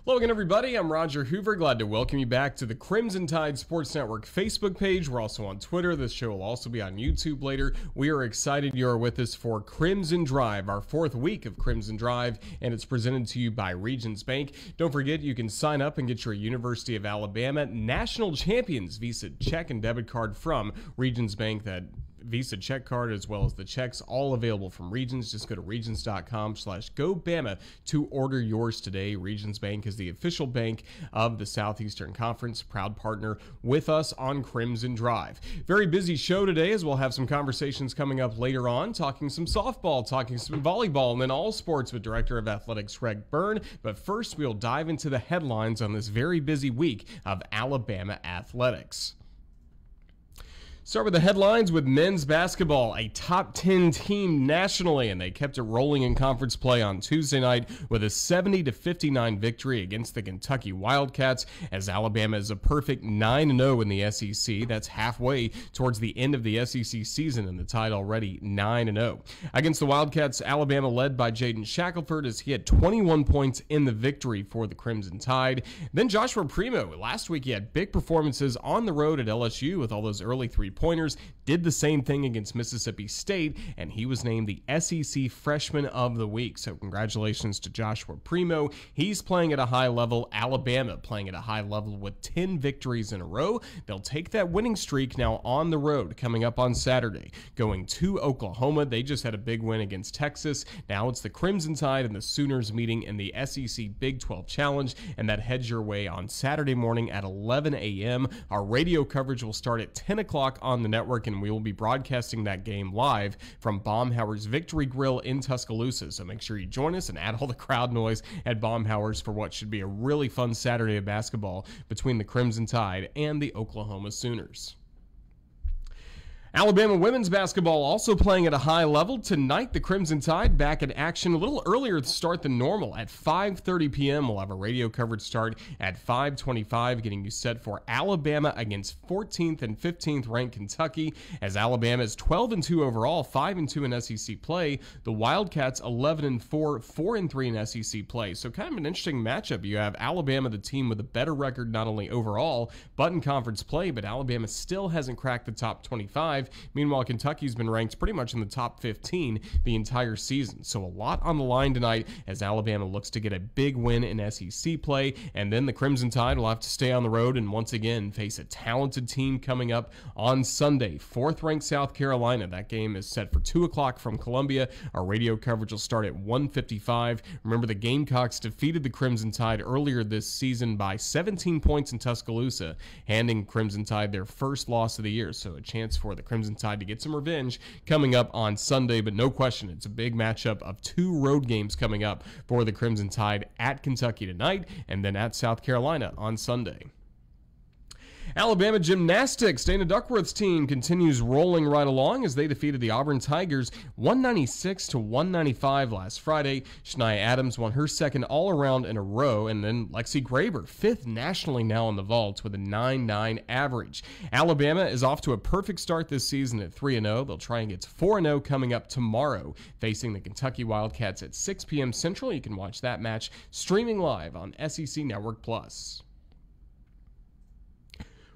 Hello again, everybody. I'm Roger Hoover. Glad to welcome you back to the Crimson Tide Sports Network Facebook page. We're also on Twitter. This show will also be on YouTube later. We are excited you are with us for Crimson Drive, our fourth week of Crimson Drive, and it's presented to you by Regions Bank. Don't forget, you can sign up and get your University of Alabama National Champions Visa check and debit card from Regions Bank. That Visa check card as well as the checks, all available from Regions. Just go to regions.com/GoBama to order yours today. Regions Bank is the official bank of the Southeastern Conference, proud partner with us on Crimson Drive. Very busy show today, as we'll have some conversations coming up later on, talking some softball, talking some volleyball, and then all sports with Director of Athletics Greg Byrne. But first, we'll dive into the headlines on this very busy week of Alabama athletics. Start with the headlines with men's basketball, a top 10 team nationally, and they kept it rolling in conference play on Tuesday night with a 70-59 victory against the Kentucky Wildcats, as Alabama is a perfect 9-0 in the SEC. That's halfway towards the end of the SEC season, and the Tide already 9-0. Against the Wildcats, Alabama led by Jaden Shackelford as he had 21 points in the victory for the Crimson Tide. Then Joshua Primo, last week he had big performances on the road at LSU with all those early three-pointers, did the same thing against Mississippi State, and he was named the SEC Freshman of the Week. So congratulations to Joshua Primo. He's playing at a high level. Alabama playing at a high level with 10 victories in a row. They'll take that winning streak now on the road coming up on Saturday, going to Oklahoma. They just had a big win against Texas. Now it's the Crimson Tide and the Sooners meeting in the SEC Big 12 Challenge, and that heads your way on Saturday morning at 11 a.m. Our radio coverage will start at 10 o'clock on the network, and we will be broadcasting that game live from Baumhower's Victory Grill in Tuscaloosa. So make sure you join us and add all the crowd noise at Baumhower's for what should be a really fun Saturday of basketball between the Crimson Tide and the Oklahoma Sooners. Alabama women's basketball also playing at a high level. Tonight, the Crimson Tide back in action a little earlier to start than normal. At 5:30 p.m., we'll have a radio coverage start at 5:25, getting you set for Alabama against 14th and 15th ranked Kentucky, as Alabama is 12-2 overall, 5-2 in SEC play. The Wildcats 11-4, 4-3 in SEC play. So kind of an interesting matchup. You have Alabama, the team with a better record not only overall, but in conference play, but Alabama still hasn't cracked the top 25. Meanwhile, Kentucky's been ranked pretty much in the top 15 the entire season. So a lot on the line tonight as Alabama looks to get a big win in SEC play. And then the Crimson Tide will have to stay on the road and once again face a talented team coming up on Sunday. 4th-ranked South Carolina. That game is set for 2 o'clock from Columbia. Our radio coverage will start at 1:55. Remember, the Gamecocks defeated the Crimson Tide earlier this season by 17 points in Tuscaloosa, handing Crimson Tide their first loss of the year. So a chance for the Crimson Tide to get some revenge coming up on Sunday, but no question it's a big matchup of 2 road games coming up for the Crimson Tide, at Kentucky tonight and then at South Carolina on Sunday. Alabama gymnastics, Dana Duckworth's team continues rolling right along as they defeated the Auburn Tigers 196-195 last Friday. Shania Adams won her second all-around in a row, and then Lexi Graber, 5th nationally now in the vault with a 9.9 average. Alabama is off to a perfect start this season at 3-0. They'll try and get to 4-0 coming up tomorrow, facing the Kentucky Wildcats at 6 p.m. Central. You can watch that match streaming live on SEC Network Plus.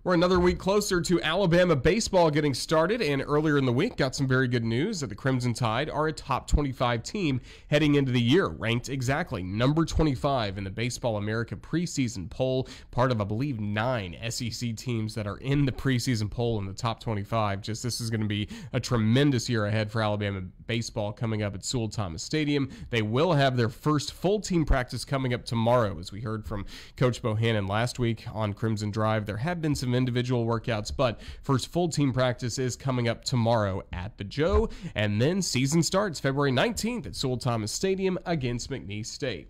We're another week closer to Alabama baseball getting started, and earlier in the week got some very good news that the Crimson Tide are a top 25 team heading into the year, ranked exactly number 25 in the Baseball America preseason poll, part of, I believe, 9 SEC teams that are in the preseason poll in the top 25. Just this is going to be a tremendous year ahead for Alabama baseball coming up at Sewell Thomas Stadium. They will have their first full team practice coming up tomorrow, as we heard from Coach Bohannon last week on Crimson Drive. There have been some individual workouts, but first full team practice is coming up tomorrow at the Joe, and then season starts February 19th at Sewell Thomas Stadium against McNeese State.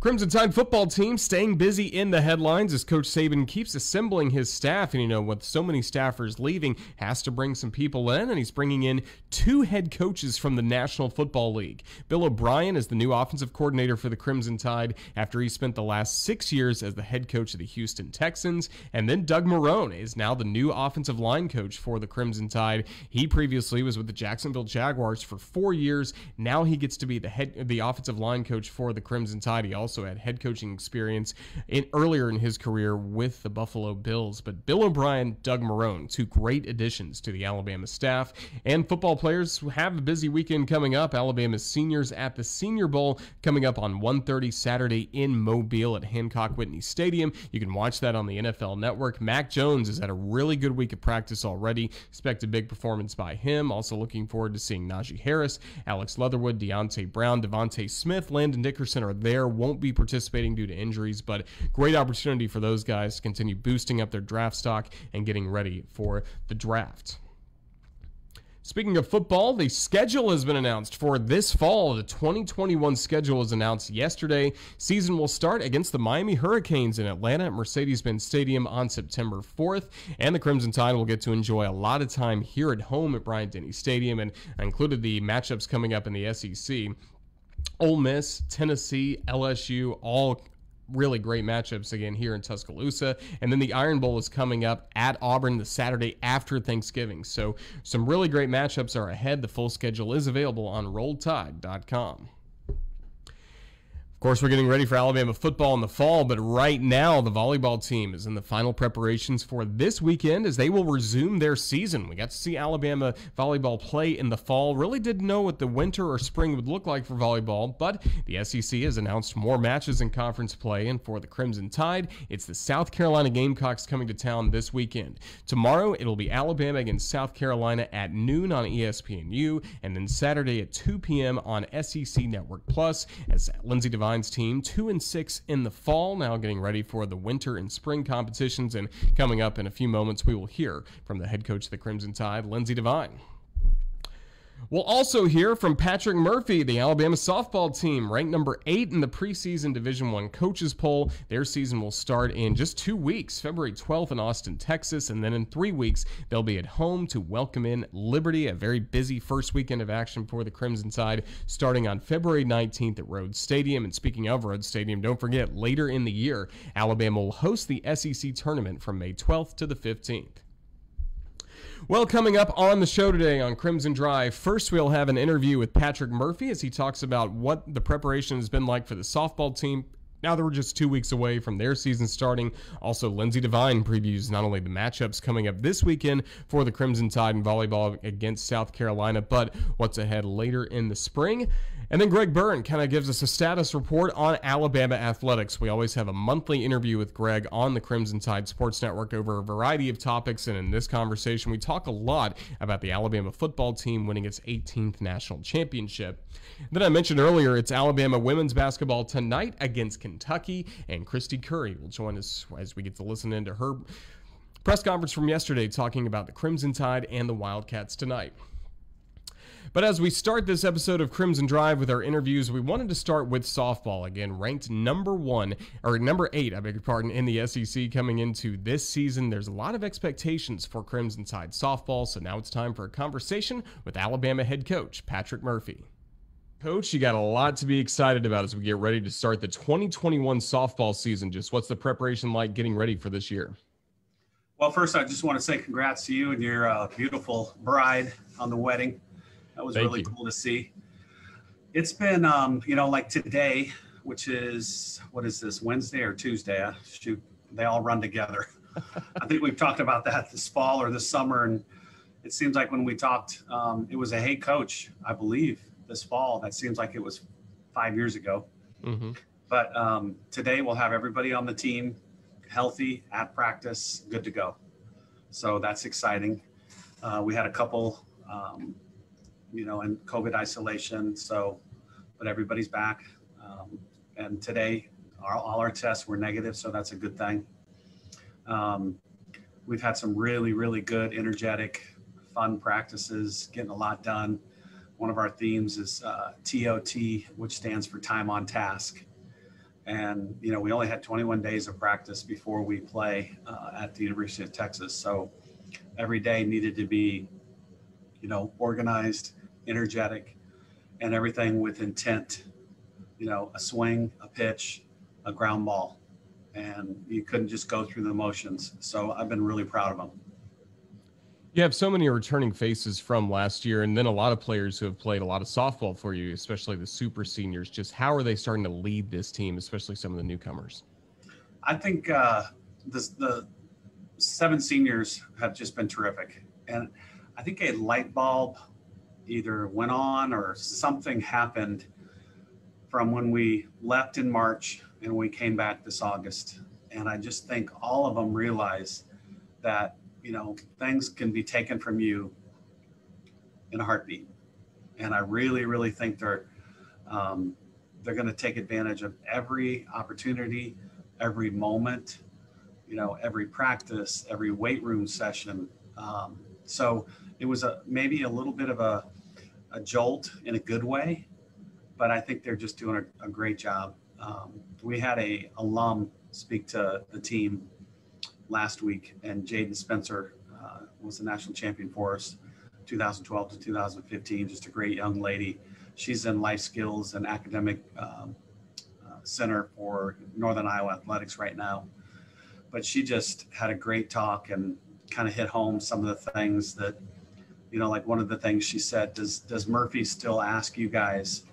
Crimson Tide football team staying busy in the headlines as Coach Saban keeps assembling his staff. And, with so many staffers leaving, has to bring some people in, and he's bringing in 2 head coaches from the National Football League. Bill O'Brien is the new offensive coordinator for the Crimson Tide after he spent the last 6 years as the head coach of the Houston Texans. And then Doug Marrone is now the new offensive line coach for the Crimson Tide. He previously was with the Jacksonville Jaguars for 4 years. Now he gets to be the offensive line coach for the Crimson Tide. He also also had head coaching experience earlier in his career with the Buffalo Bills. But Bill O'Brien, Doug Marrone, two great additions to the Alabama staff. And football players have a busy weekend coming up. Alabama's seniors at the Senior Bowl coming up on 1:30 Saturday in Mobile at Hancock Whitney Stadium. You can watch that on the NFL Network. Mac Jones has had a really good week of practice already. Expect a big performance by him. Also looking forward to seeing Najee Harris, Alex Leatherwood, Deontay Brown, Devontae Smith, Landon Dickerson are there. Won't be participating due to injuries, but great opportunity for those guys to continue boosting up their draft stock and getting ready for the draft. Speaking of football, the schedule has been announced for this fall. The 2021 schedule was announced yesterday. Season will start against the Miami Hurricanes in Atlanta at Mercedes-Benz Stadium on September 4th, and the Crimson Tide will get to enjoy a lot of time here at home at Bryant-Denny Stadium, and included the matchups coming up in the SEC. Ole Miss, Tennessee, LSU, all really great matchups again here in Tuscaloosa. And then the Iron Bowl is coming up at Auburn the Saturday after Thanksgiving. So some really great matchups are ahead. The full schedule is available on RolledTide.com. Of course, we're getting ready for Alabama football in the fall, but right now the volleyball team is in the final preparations for this weekend as they will resume their season. We got to see Alabama volleyball play in the fall. Really didn't know what the winter or spring would look like for volleyball, but the SEC has announced more matches in conference play, and for the Crimson Tide, it's the South Carolina Gamecocks coming to town this weekend. Tomorrow, it'll be Alabama against South Carolina at noon on ESPNU, and then Saturday at 2 p.m. on SEC Network Plus as Lindsey Devine's team 2-6 in the fall, now getting ready for the winter and spring competitions. And coming up in a few moments, we will hear from the head coach of the Crimson Tide, Lindsey Devine. We'll also hear from Patrick Murphy, the Alabama softball team, ranked number 8 in the preseason Division I coaches poll. Their season will start in just 2 weeks, February 12th in Austin, Texas, and then in 3 weeks, they'll be at home to welcome in Liberty, a very busy first weekend of action for the Crimson Tide, starting on February 19th at Rhodes Stadium. And speaking of Rhodes Stadium, don't forget, later in the year, Alabama will host the SEC tournament from May 12th to the 15th. Well, coming up on the show today on Crimson Drive, first we'll have an interview with Patrick Murphy as he talks about what the preparation has been like for the softball team. Now that we're just 2 weeks away from their season starting. Also, Lindsey Devine previews not only the matchups coming up this weekend for the Crimson Tide in volleyball against South Carolina, but what's ahead later in the spring. And then Greg Byrne kind of gives us a status report on Alabama athletics. We always have a monthly interview with Greg on the Crimson Tide Sports Network over a variety of topics, and in this conversation we talk a lot about the Alabama football team winning its 18th national championship. Then I mentioned earlier, it's Alabama women's basketball tonight against Kentucky, and Christy Curry will join us as we get to listen into her press conference from yesterday talking about the Crimson Tide and the Wildcats tonight. But as we start this episode of Crimson Drive with our interviews, we wanted to start with softball. Again, ranked number 8, I beg your pardon, in the SEC coming into this season. There's a lot of expectations for Crimson Tide softball, so now it's time for a conversation with Alabama head coach Patrick Murphy. Coach, you got a lot to be excited about as we get ready to start the 2021 softball season. Just what's the preparation like getting ready for this year? Well, first, I just want to say congrats to you and your beautiful bride on the wedding. That was really cool to see. It's been, like today, which is, what is this, Wednesday or Tuesday? Shoot, they all run together. I think we've talked about that this fall or this summer, and it seems like when we talked, it was a hey coach, I believe, this fall. That seems like it was 5 years ago. Mm-hmm. But today we'll have everybody on the team healthy, at practice, good to go. So that's exciting. We had a couple in COVID isolation. But everybody's back. And today, all our tests were negative, so that's a good thing. We've had some really, really good, energetic, fun practices, getting a lot done. One of our themes is TOT, which stands for time on task. And, we only had 21 days of practice before we play at the University of Texas. So every day needed to be, organized, energetic, and everything with intent, a swing, a pitch, a ground ball, and you couldn't just go through the motions. So I've been really proud of them. You have so many returning faces from last year, and then a lot of players who have played a lot of softball for you, especially the super seniors. Just how are they starting to lead this team, especially some of the newcomers? I think the 7 seniors have just been terrific. And I think a light bulb either went on or something happened from when we left in March and we came back this August. And I just think all of them realize that, things can be taken from you in a heartbeat. And I really, really think they're going to take advantage of every opportunity, every moment, every practice, every weight room session. So it was maybe a little bit of a jolt in a good way, but I think they're just doing a great job. We had a alum speak to the team last week, and Jaden Spencer was the national champion for us, 2012 to 2015. Just a great young lady. She's in life skills and academic center for Northern Iowa Athletics right now. But she just had a great talk and kind of hit home some of the things that, like one of the things she said, does Murphy still ask you guys,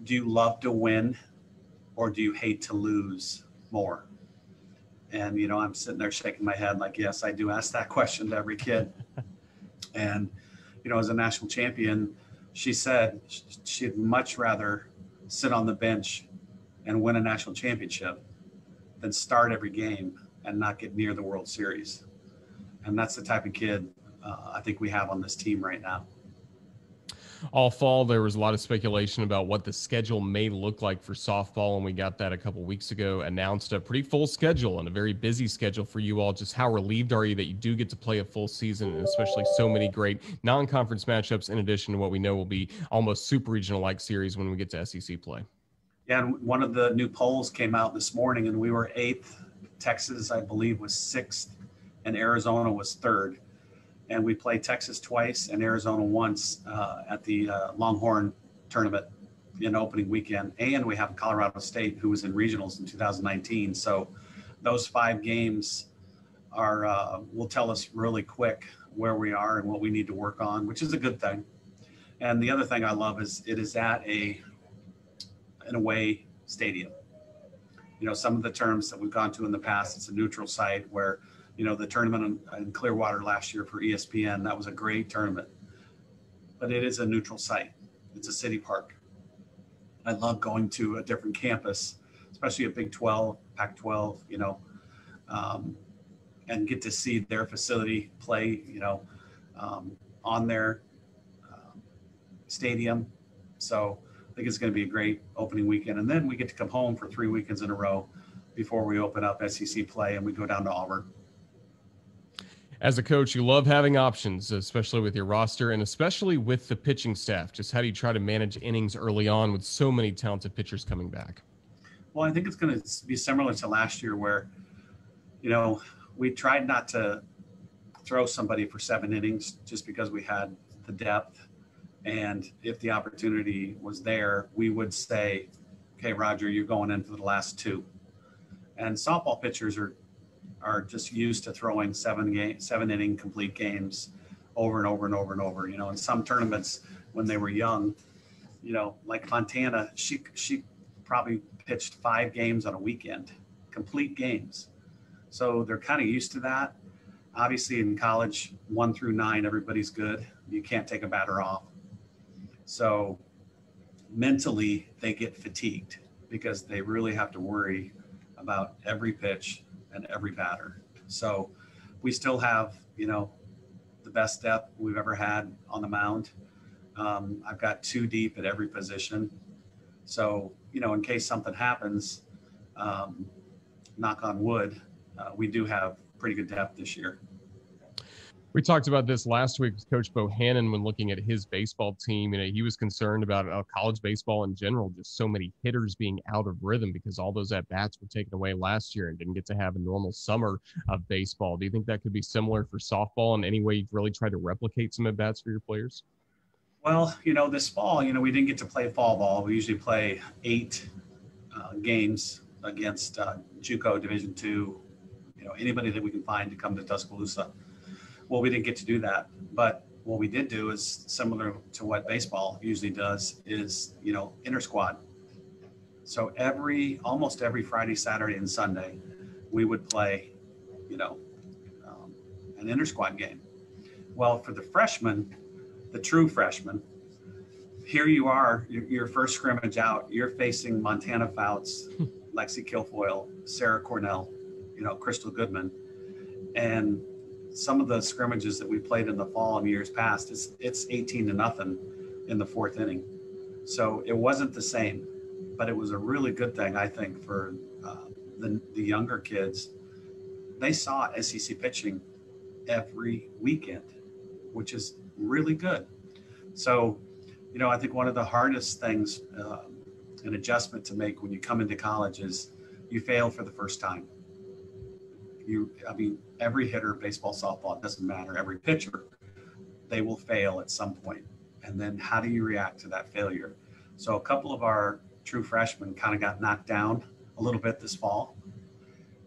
do you love to win or do you hate to lose more? And, I'm sitting there shaking my head like, yes, I do ask that question to every kid. And, as a national champion, she said she'd much rather sit on the bench and win a national championship than start every game and not get near the World Series. And that's the type of kid I think we have on this team right now. All fall, there was a lot of speculation about what the schedule may look like for softball, and we got that a couple weeks ago. Announced a pretty full schedule and a very busy schedule for you all. Just how relieved are you that you do get to play a full season, and especially so many great non-conference matchups in addition to what we know will be almost super regional-like series when we get to SEC play? Yeah, and one of the new polls came out this morning, and we were 8th. Texas, I believe, was 6th, and Arizona was 3rd. And we played Texas twice and Arizona once at the Longhorn tournament in opening weekend. And we have Colorado State, who was in regionals in 2019. So those 5 games will tell us really quick where we are and what we need to work on, which is a good thing. And the other thing I love is it is at an away stadium. Some of the terms that we've gone to in the past, it's a neutral site where the tournament in Clearwater last year for ESPN, that was a great tournament. But it is a neutral site. It's a city park. I love going to a different campus, especially a Big 12, Pac-12, and get to see their facility play, on their stadium. So I think it's going to be a great opening weekend. And then we get to come home for 3 weekends in a row before we open up SEC play and we go down to Auburn. As a coach, you love having options, especially with your roster and especially with the pitching staff. Just how do you try to manage innings early on with so many talented pitchers coming back? Well, I think it's going to be similar to last year where, we tried not to throw somebody for 7 innings just because we had the depth. And if the opportunity was there, we would say, okay, Roger, you're going in for the last 2. And softball pitchers are just used to throwing 7 inning complete games over and over and over and over. In some tournaments when they were young, like Fontana, she probably pitched 5 games on a weekend, complete games. So they're kind of used to that. Obviously in college, 1 through 9, everybody's good. You can't take a batter off. So mentally they get fatigued because they really have to worry about every pitch and every batter. So we still have, the best depth we've ever had on the mound. I've got 2 deep at every position. So, in case something happens, knock on wood, we do have pretty good depth this year. We talked about this last week with Coach Bohannon when looking at his baseball team. He was concerned about college baseball in general, just so many hitters being out of rhythm because all those at-bats were taken away last year and didn't get to have a normal summer of baseball. Do you think that could be similar for softball in any way you've really tried to replicate some at-bats for your players? Well, this fall, we didn't get to play fall ball. We usually play 8 games against JUCO Division II, anybody that we can find to come to Tuscaloosa. Well, we didn't get to do that, but what we did do is similar to what baseball usually does is, inter squad. So almost every Friday, Saturday, and Sunday, we would play, an inter squad game. Well, for the freshmen, the true freshmen, here you are, your first scrimmage out, you're facing Montana Fouts, Lexi Kilfoyle, Sarah Cornell, Crystal Goodman. And some of the scrimmages that we played in the fall and years past, it's 18-0 in the fourth inning. So it wasn't the same, but it was a really good thing, I think, for the younger kids. They saw SEC pitching every weekend, which is really good. So, I think one of the hardest things, an adjustment to make when you come into college is you fail for the first time. Every hitter, baseball, softball, it doesn't matter, every pitcher, they will fail at some point. And then how do you react to that failure? So a couple of our true freshmen kind of got knocked down a little bit this fall,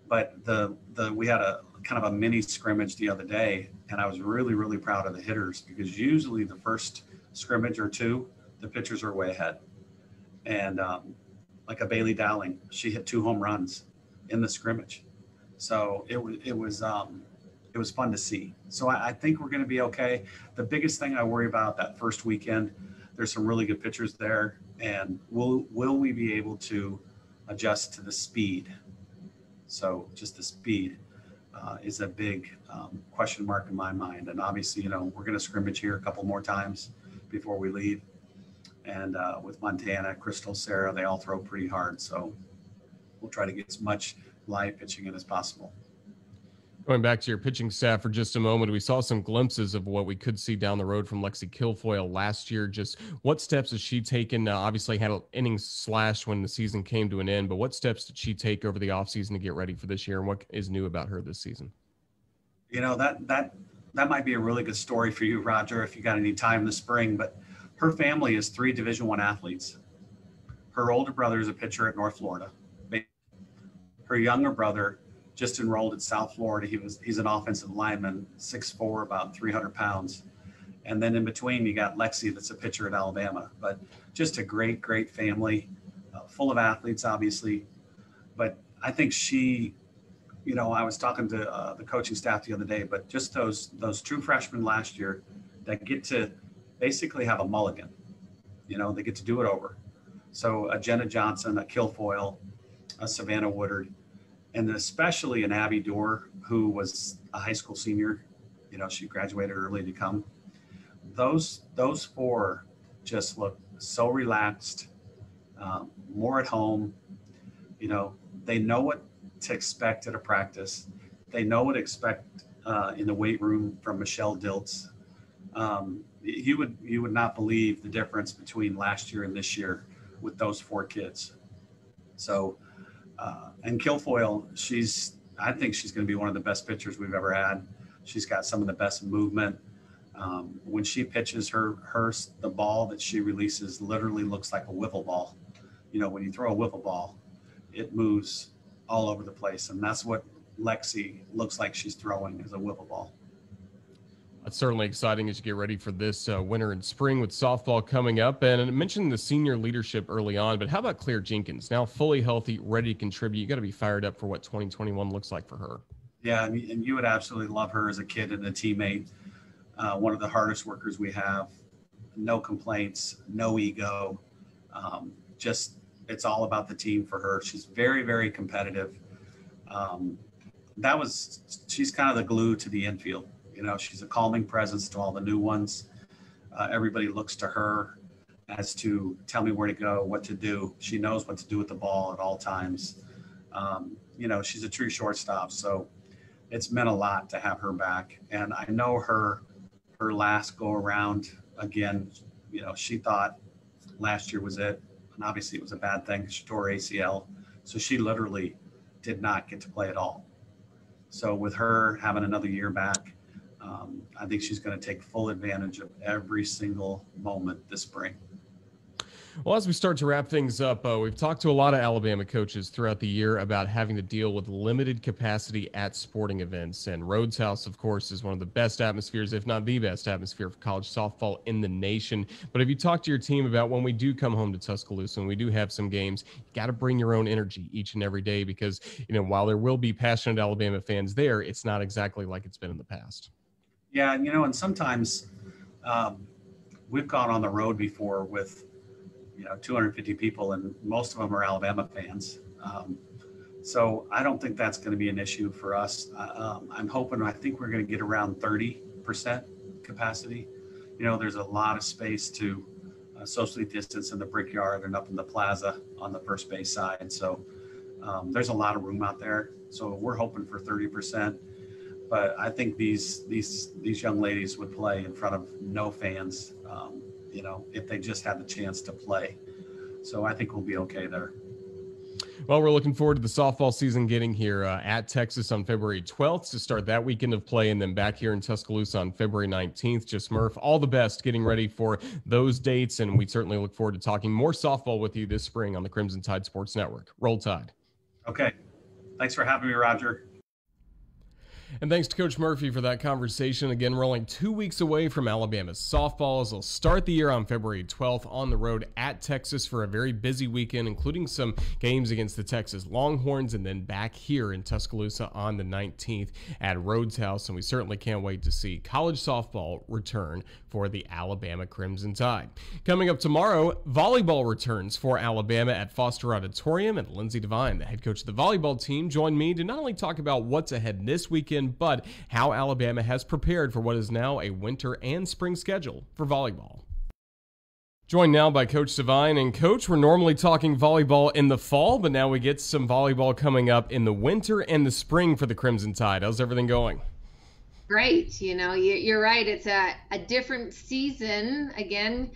but we had a kind of a mini scrimmage the other day, and I was really, really proud of the hitters, because usually the first scrimmage or two, the pitchers are way ahead. And like a Bailey Dowling, she hit 2 home runs in the scrimmage. So it was fun to see. So I think we're going to be okay. The biggest thing I worry about that first weekend, there's some really good pitchers there, and will we be able to adjust to the speed? So just the speed is a big question mark in my mind. And obviously, we're going to scrimmage here a couple more times before we leave. And with Montana, Crystal, Sarah, they all throw pretty hard. So we'll try to get as much live pitching in as possible. Going back to your pitching staff for just a moment, we saw some glimpses of what we could see down the road from Lexi Kilfoyle last year. Just what steps has she taken? Obviously had an innings slashed when the season came to an end, but what steps did she take over the offseason to get ready for this year, and what is new about her this season? That might be a really good story for you, Roger, if you got any time this spring, but her family is 3 Division I athletes. Her older brother is a pitcher at North Florida. Her younger brother just enrolled at South Florida. He's an offensive lineman, 6'4", about 300 pounds. And then in between, you got Lexi, that's a pitcher at Alabama. But just a great, great family, full of athletes, obviously. But I think she, I was talking to the coaching staff the other day, but just those true freshmen last year that get to basically have a mulligan. They get to do it over. So a Jenna Johnson, a Kilfoyle, a Savannah Woodard, and especially an Abby Dorr, who was a high school senior. She graduated early to come. Those 4 just look so relaxed, more at home. They know what to expect at a practice. They know what to expect in the weight room from Michelle Diltz. You would not believe the difference between last year and this year with those 4 kids. So, and Kilfoyle, I think she's going to be one of the best pitchers we've ever had. She's got some of the best movement. When she pitches, the ball that she releases literally looks like a wiffle ball. When you throw a wiffle ball, it moves all over the place. And that's what Lexi looks like she's throwing, is a wiffle ball. That's certainly exciting as you get ready for this winter and spring with softball coming up. And I mentioned the senior leadership early on, but how about Claire Jenkins? Now fully healthy, ready to contribute. You got to be fired up for what 2021 looks like for her. Yeah, and you would absolutely love her as a kid and a teammate. One of the hardest workers we have. No complaints, no ego. It's all about the team for her. She's very, very competitive. She's kind of the glue to the infield. She's a calming presence to all the new ones. Everybody looks to her as to tell me where to go, what to do. She knows what to do with the ball at all times. She's a true shortstop, so it's meant a lot to have her back. And I know her last go around, again, she thought last year was it. And obviously it was a bad thing. She tore ACL. So she literally did not get to play at all. So with her having another year back, I think she's going to take full advantage of every single moment this spring. Well, as we start to wrap things up, we've talked to a lot of Alabama coaches throughout the year about having to deal with limited capacity at sporting events. And Rhodes House, of course, is one of the best atmospheres, if not the best atmosphere for college softball in the nation. But have you talked to your team about when we do come home to Tuscaloosa and we do have some games, you got to bring your own energy each and every day because, while there will be passionate Alabama fans there, it's not exactly like it's been in the past. Yeah, and sometimes we've gone on the road before with 250 people, and most of them are Alabama fans. So I don't think that's going to be an issue for us. I think we're going to get around 30% capacity. There's a lot of space to socially distance in the Brickyard and up in the plaza on the first base side. So there's a lot of room out there. So we're hoping for 30%. But I think these young ladies would play in front of no fans, if they just had the chance to play. So I think we'll be okay there. Well, we're looking forward to the softball season getting here at Texas on February 12th to start that weekend of play, and then back here in Tuscaloosa on February 19th. Just Murph, all the best getting ready for those dates, and we certainly look forward to talking more softball with you this spring on the Crimson Tide Sports Network. Roll Tide. Okay. Thanks for having me, Roger. And thanks to Coach Murphy for that conversation. Again, we're only 2 weeks away from Alabama's softball as they'll start the year on February 12th on the road at Texas for a very busy weekend, including some games against the Texas Longhorns, and then back here in Tuscaloosa on the 19th at Rhodes House. And we certainly can't wait to see college softball return for the Alabama Crimson Tide. Coming up tomorrow, volleyball returns for Alabama at Foster Auditorium, and Lindsey Devine, the head coach of the volleyball team, joined me to not only talk about what's ahead this weekend, but how Alabama has prepared for what is now a winter and spring schedule for volleyball. Joined now by Coach Devine. And Coach, we're normally talking volleyball in the fall, but now we get some volleyball coming up in the winter and the spring for the Crimson Tide. How's everything going? Great. You're right. It's a different season. Again,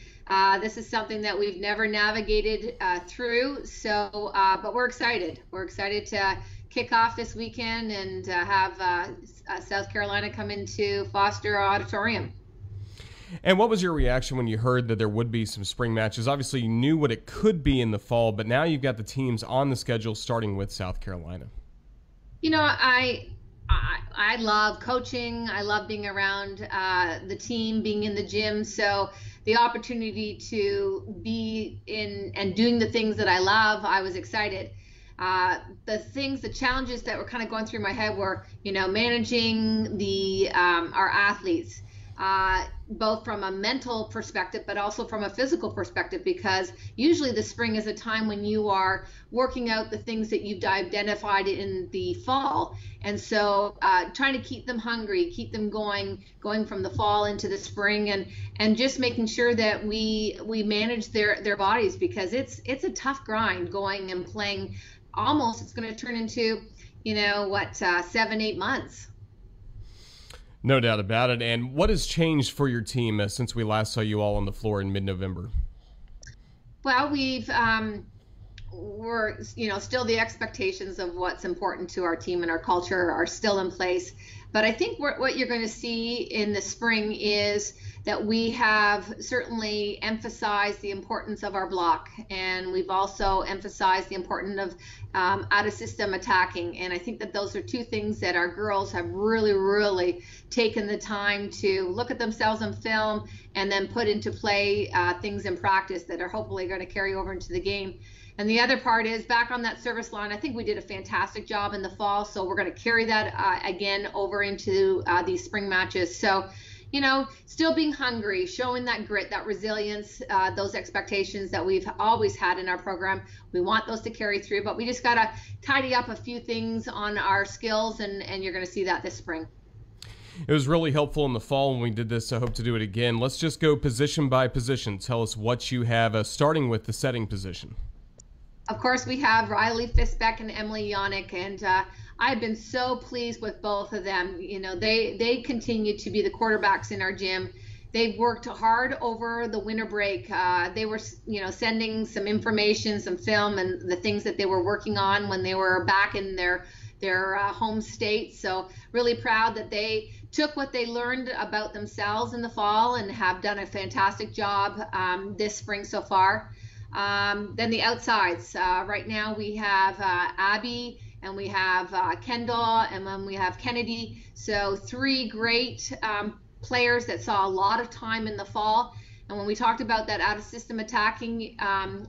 this is something that we've never navigated through. So, but we're excited. We're excited to kick off this weekend and have South Carolina come into Foster Auditorium. And what was your reaction when you heard that there would be some spring matches? Obviously, you knew what it could be in the fall, but now you've got the teams on the schedule starting with South Carolina. I love coaching. I love being around the team, being in the gym. So the opportunity to be in and doing the things that I love, I was excited. The challenges that were kind of going through my head were, managing our athletes, both from a mental perspective, but also from a physical perspective, because usually the spring is a time when you are working out the things that you've identified in the fall. And so trying to keep them hungry, keep them going from the fall into the spring, and just making sure that we manage their bodies, because it's a tough grind going and playing. Almost, it's going to turn into, 7-8 months. No doubt about it. And what has changed for your team since we last saw you all on the floor in mid-November? Well, we're still the expectations of what's important to our team and our culture are still in place. But I think what you're going to see in the spring is that we have certainly emphasized the importance of our block, and we've also emphasized the importance of out-of-system attacking. And I think that those are two things that our girls have really, really taken the time to look at themselves on film and then put into play things in practice that are hopefully going to carry over into the game. And the other part is back on that service line. I think we did a fantastic job in the fall, so we're going to carry that again over into these spring matches. So, still being hungry, showing that grit, that resilience, those expectations that we've always had in our program. We want those to carry through, but we just got to tidy up a few things on our skills, and you're going to see that this spring. It was really helpful in the fall when we did this. I hope to do it again. Let's just go position by position. Tell us what you have, starting with the setting position. Of course, we have Riley Fisbeck and Emily Yannick, and I've been so pleased with both of them. They continue to be the quarterbacks in our gym. They've worked hard over the winter break. They were, sending some information, some film, and the things that they were working on when they were back in their home state. So really proud that they took what they learned about themselves in the fall and have done a fantastic job this spring so far. Then the outsides. Right now we have Abby, and we have Kendall, and then we have Kennedy. So 3 great players that saw a lot of time in the fall. And when we talked about that out of system attacking,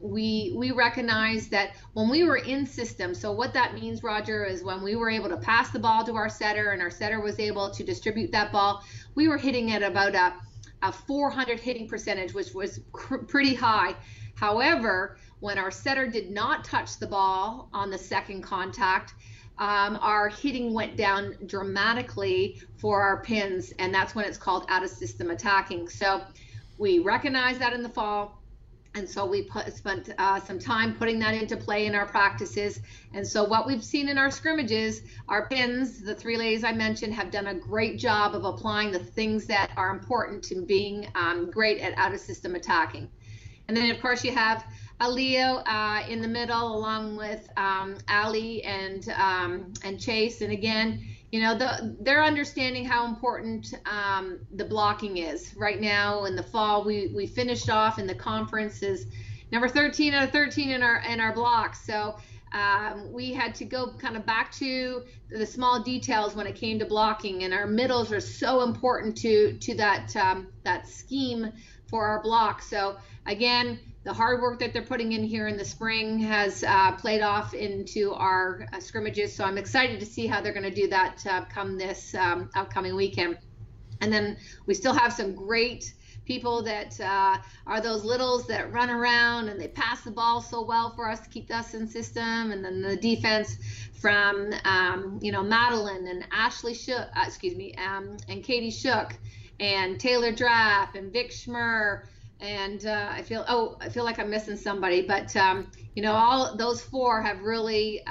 we recognized that when we were in system, so what that means, Roger, is when we were able to pass the ball to our setter and our setter was able to distribute that ball, we were hitting at about a 400 hitting percentage, which was pretty high. However, when our setter did not touch the ball on the second contact, our hitting went down dramatically for our pins, and that's when it's called out of system attacking. So we recognized that in the fall, and so we spent some time putting that into play in our practices. And so what we've seen in our scrimmages, our pins, the 3 ladies I mentioned, have done a great job of applying the things that are important to being great at out of system attacking. And then of course you have Leo in the middle, along with Ali and Chase. And again, you know, they're understanding how important the blocking is. Right now in the fall, we finished off in the conference as number 13 out of 13 in our blocks. So we had to go kind of back to the small details when it came to blocking, and our middles are so important to that scheme for our block. So again, the hard work that they're putting in here in the spring has played off into our scrimmages. So I'm excited to see how they're going to do that come this upcoming weekend. And then we still have some great people that are those littles that run around and they pass the ball so well for us to keep us in system. And then the defense from you know, Madeline and Ashley Shook, and Katie Shook and Taylor Drapp and Vic Schmer. And I feel like I'm missing somebody, but you know, all those 4 have really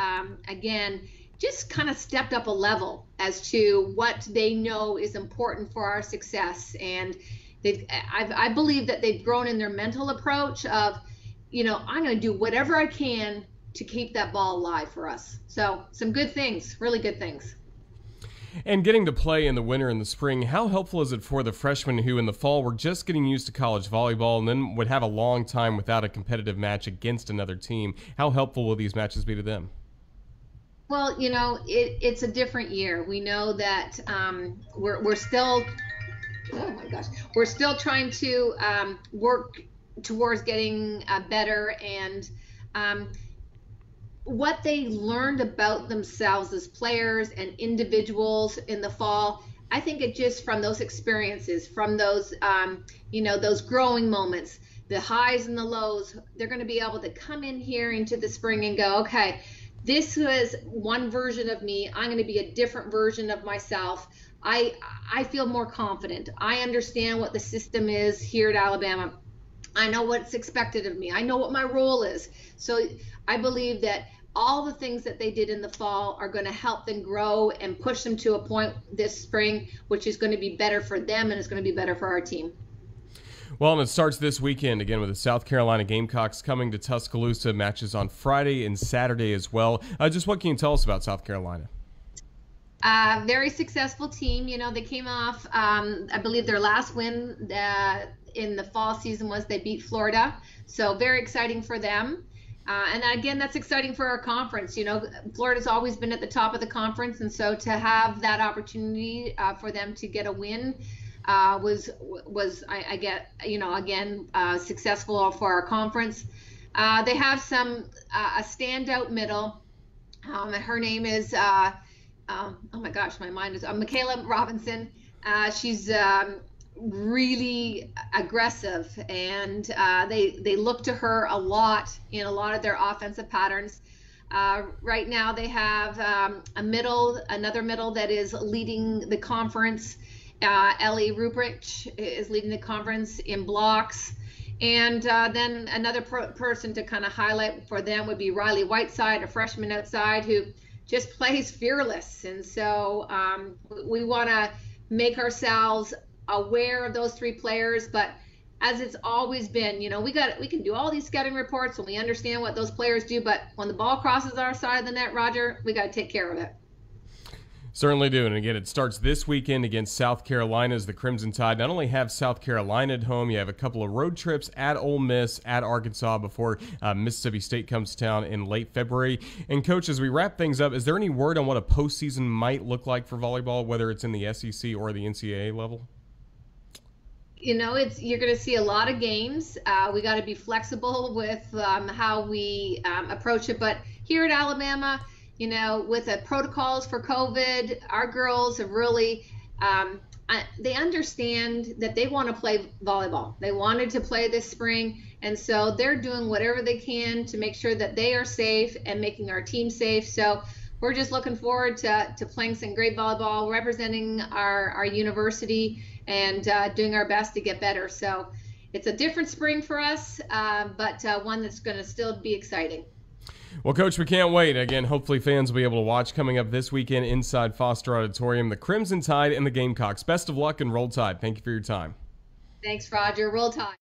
again just kind of stepped up a level as to what they know is important for our success. And I believe that they've grown in their mental approach of, you know, I'm going to do whatever I can to keep that ball alive for us. So some good things, really good things. And getting to play in the winter and the spring, how helpful is it for the freshmen who in the fall were just getting used to college volleyball and then would have a long time without a competitive match against another team? How helpful will these matches be to them? Well, you know, it's a different year. We know that we're still, oh my gosh, we're still trying to work towards getting better, and what they learned about themselves as players and individuals in the fall, I think it just from those experiences, from those, you know, those growing moments, the highs and the lows, they're going to be able to come in here into the spring and go, okay, this was one version of me. I'm going to be a different version of myself. I feel more confident. I understand what the system is here at Alabama. I know what's expected of me. I know what my role is. So I believe that all the things that they did in the fall are going to help them grow and push them to a point this spring, which is going to be better for them and it's going to be better for our team. Well, and it starts this weekend again with the South Carolina Gamecocks coming to Tuscaloosa. Matches on Friday and Saturday as well. Just what can you tell us about South Carolina? Very successful team. You know, they came off, I believe their last win in the fall season was they beat Florida. So very exciting for them. And again, that's exciting for our conference. You know, Florida's always been at the top of the conference, and so to have that opportunity for them to get a win was I get, you know, again, successful for our conference. They have a standout middle. Her name is oh my gosh, my mind is Michaela Robinson. She's really aggressive, and they look to her a lot in a lot of their offensive patterns. Right now they have another middle that is leading the conference. Ellie Rubrich is leading the conference in blocks. And then another person to kind of highlight for them would be Riley Whiteside, a freshman outside who just plays fearless. And so we want to make ourselves aware of those 3 players, but as it's always been, you know, we can do all these scouting reports and we understand what those players do, but when the ball crosses our side of the net, Roger, we got to take care of it. Certainly do. And again, it starts this weekend against South Carolina as the Crimson Tide not only have South Carolina at home, you have a couple of road trips at Ole Miss, at Arkansas before Mississippi State comes to town in late February. And Coach, as we wrap things up, is there any word on what a postseason might look like for volleyball, whether it's in the SEC or the NCAA level? You're going to see a lot of games. We got to be flexible with how we approach it. But here at Alabama, with the protocols for COVID, our girls have really, they understand that they want to play volleyball. They wanted to play this spring, and so they're doing whatever they can to make sure that they are safe and making our team safe. So we're just looking forward to playing some great volleyball, representing our university, and doing our best to get better. So it's a different spring for us, but one that's going to still be exciting. Well, Coach, we can't wait. Again, hopefully fans will be able to watch coming up this weekend inside Foster Auditorium, the Crimson Tide and the Gamecocks. Best of luck and Roll Tide. Thank you for your time. Thanks, Roger. Roll Tide.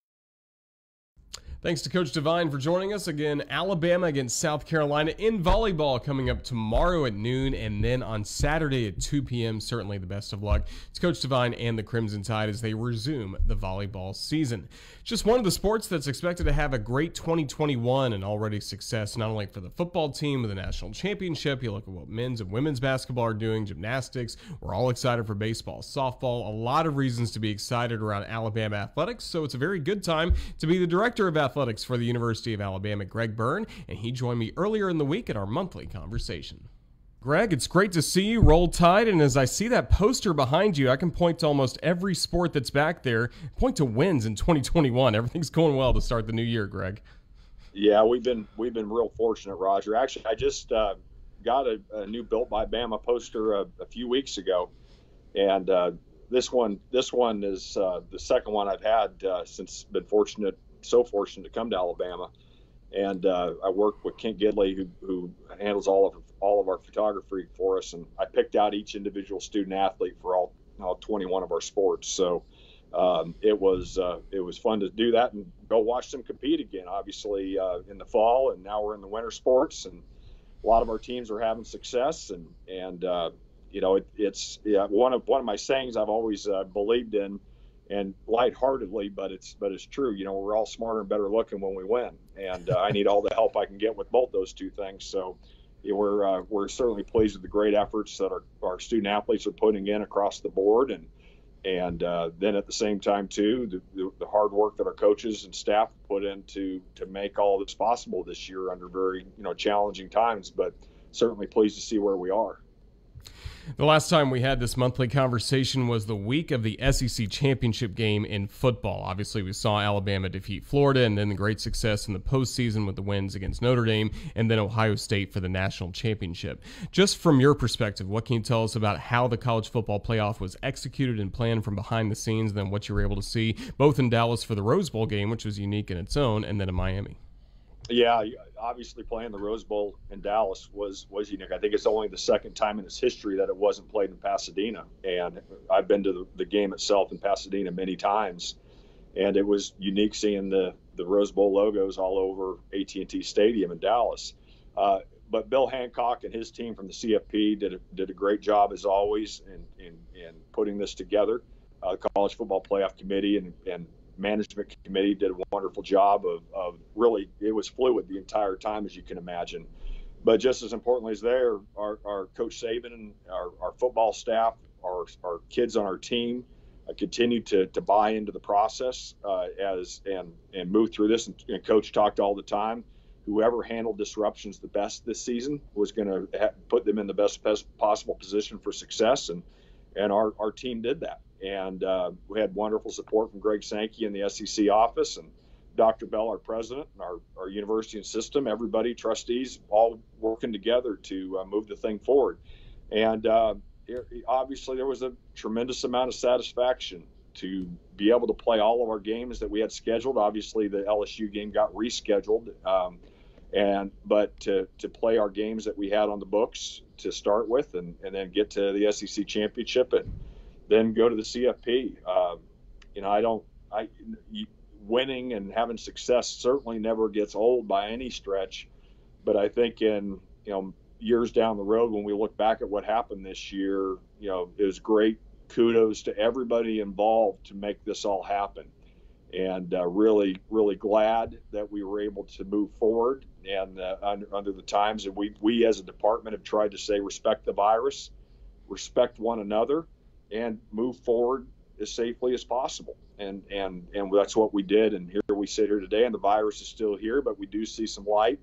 Thanks to Coach Devine for joining us. Again, Alabama against South Carolina in volleyball coming up tomorrow at noon, and then on Saturday at 2 p.m. Certainly the best of luck to Coach Devine and the Crimson Tide as they resume the volleyball season. Just one of the sports that's expected to have a great 2021 and already success, not only for the football team with the national championship. You look at what men's and women's basketball are doing, gymnastics. We're all excited for baseball, softball. A lot of reasons to be excited around Alabama athletics, so it's a very good time to be the director of athletics for the University of Alabama, Greg Byrne, and he joined me earlier in the week at our monthly conversation. Greg, it's great to see you. Roll Tide, and as I see that poster behind you, I can point to almost every sport that's back there, point to wins in 2021. Everything's going well to start the new year, Greg. Yeah, we've been real fortunate, Roger. Actually, I just got a new Built by Bama poster a few weeks ago, and this one is the second one I've had since been so fortunate to come to Alabama. And I work with Kent Gidley, who handles all of our photography for us, and I picked out each individual student athlete for all 21 of our sports. So it was fun to do that and go watch them compete again. Obviously in the fall, and now we're in the winter sports, and a lot of our teams are having success. And it's one of my sayings I've always believed in, and lightheartedly, but it's true. We're all smarter and better looking when we win, and I need all the help I can get with both those two things. So we're certainly pleased with the great efforts that our student athletes are putting in across the board, and then at the same time too, the hard work that our coaches and staff put in to make all of this possible this year under very challenging times, but certainly pleased to see where we are. The last time we had this monthly conversation was the week of the SEC championship game in football. Obviously, we saw Alabama defeat Florida, and then the great success in the postseason with the wins against Notre Dame, and then Ohio State for the national championship. Just from your perspective, what can you tell us about how the college football playoff was executed and planned from behind the scenes, and then what you were able to see both in Dallas for the Rose Bowl game, which was unique in its own, and then in Miami? Yeah, obviously playing the Rose Bowl in Dallas was unique. I think it's only the second time in its history that it wasn't played in Pasadena. And I've been to the game itself in Pasadena many times, and it was unique seeing the Rose Bowl logos all over AT&T Stadium in Dallas. But Bill Hancock and his team from the CFP did a great job, as always, in putting this together. The College Football Playoff Committee and management committee did a wonderful job of really, it was fluid the entire time, as you can imagine. But just as importantly as there, our Coach Saban and our football staff, our kids on our team continued to buy into the process and move through this. And Coach talked all the time, whoever handled disruptions the best this season was going to put them in the best possible position for success. And our team did that. And we had wonderful support from Greg Sankey in the SEC office, and Dr. Bell, our president, and our university and system, everybody, trustees, all working together to move the thing forward. And obviously there was a tremendous amount of satisfaction to be able to play all of our games that we had scheduled. Obviously the LSU game got rescheduled, but to play our games that we had on the books to start with, and then get to the SEC championship and then go to the CFP. Winning and having success certainly never gets old by any stretch, but I think in years down the road, when we look back at what happened this year, you know, it was great. Kudos to everybody involved to make this all happen. And really, really glad that we were able to move forward. And under the times that we as a department have tried to say, respect the virus, respect one another, and move forward as safely as possible. And that's what we did. And here we sit here today, and the virus is still here, but we do see some light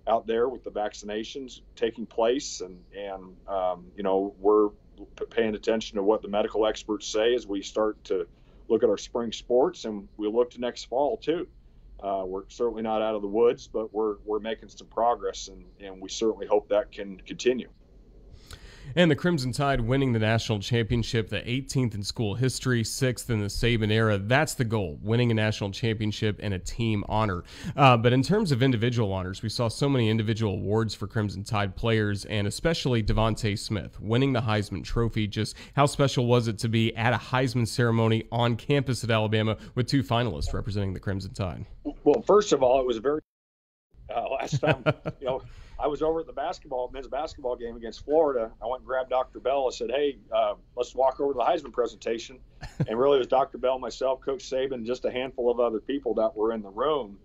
out there with the vaccinations taking place. And you know, we're paying attention to what the medical experts say as we start to look at our spring sports, and we look to next fall too. We're certainly not out of the woods, but we're making some progress, and we certainly hope that can continue. And the Crimson Tide winning the national championship, the 18th in school history, 6th in the Saban era. That's the goal, winning a national championship and a team honor. But in terms of individual honors, we saw so many individual awards for Crimson Tide players, and especially Devontae Smith winning the Heisman Trophy. Just how special was it to be at a Heisman ceremony on campus at Alabama with 2 finalists representing the Crimson Tide? Well, first of all, it was a very last time, you know, I was over at the men's basketball game against Florida. I went and grabbed Dr. Bell. I said, hey, let's walk over to the Heisman presentation. And really it was Dr. Bell, myself, Coach Saban, just a handful of other people that were in the room.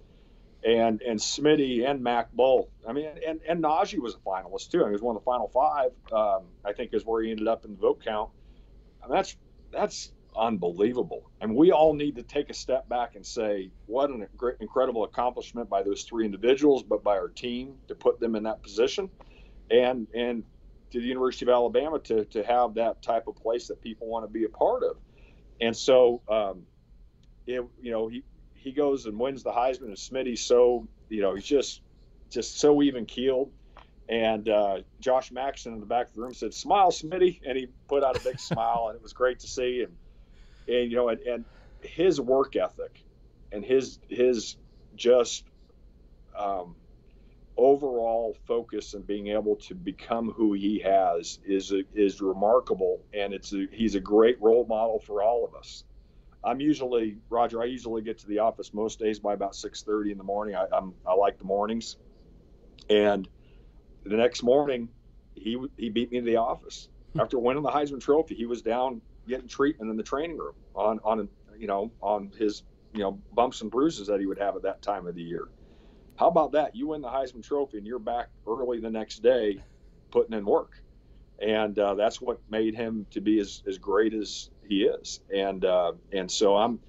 And Smitty and Mac both. I mean, and Najee was a finalist too. I mean, he was one of the final 5, I think, is where he ended up in the vote count. I mean, that's unbelievable. And we all need to take a step back and say, what an incredible accomplishment by those 3 individuals, but by our team to put them in that position, and to the University of Alabama to have that type of place that people want to be a part of. And so, you know, he goes and wins the Heisman, and Smitty's so, you know, he's just so even keeled. And Josh Maxson in the back of the room said, "Smile, Smitty," and he put out a big smile, and it was great to see. And you know, and his work ethic and his just overall focus and being able to become who he has is remarkable. And he's a great role model for all of us. I usually get to the office most days by about 6:30 in the morning. I like the mornings. And the next morning, he beat me to the office after winning the Heisman Trophy. He was down getting treatment in the training room on his, you know, bumps and bruises that he would have at that time of the year. How about that? You win the Heisman Trophy and you're back early the next day putting in work. And that's what made him to be as great as he is. And so I'm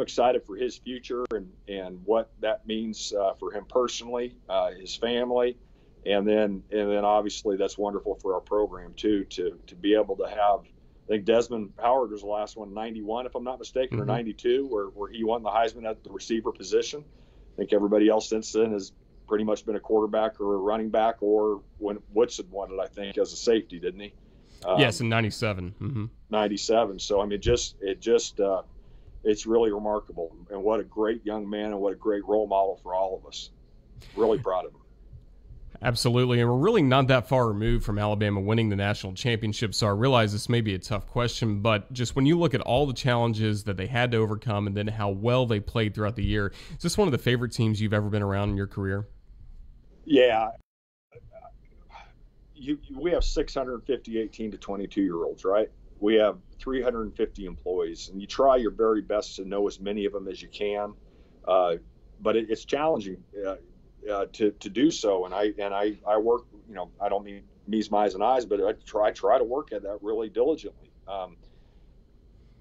excited for his future and what that means for him personally, his family. And then obviously that's wonderful for our program too, to be able to have, I think Desmond Howard was the last one, 91, if I'm not mistaken, or 92, where he won the Heisman at the receiver position. I think everybody else since then has pretty much been a quarterback or a running back, or when Woodson won it, I think, as a safety, didn't he? Yes, in 97. 97. So, I mean, it's really remarkable. And what a great young man and what a great role model for all of us. Really proud of him. Absolutely, and we're really not that far removed from Alabama winning the national championship, so I realize this may be a tough question, but just when you look at all the challenges that they had to overcome and then how well they played throughout the year, is this one of the favorite teams you've ever been around in your career? Yeah. We have 650 18 to 22-year-olds, right? We have 350 employees, and you try your very best to know as many of them as you can, but it's challenging. To do so, and I work, you know, I don't mean me's, my's, and I's, but I try to work at that really diligently.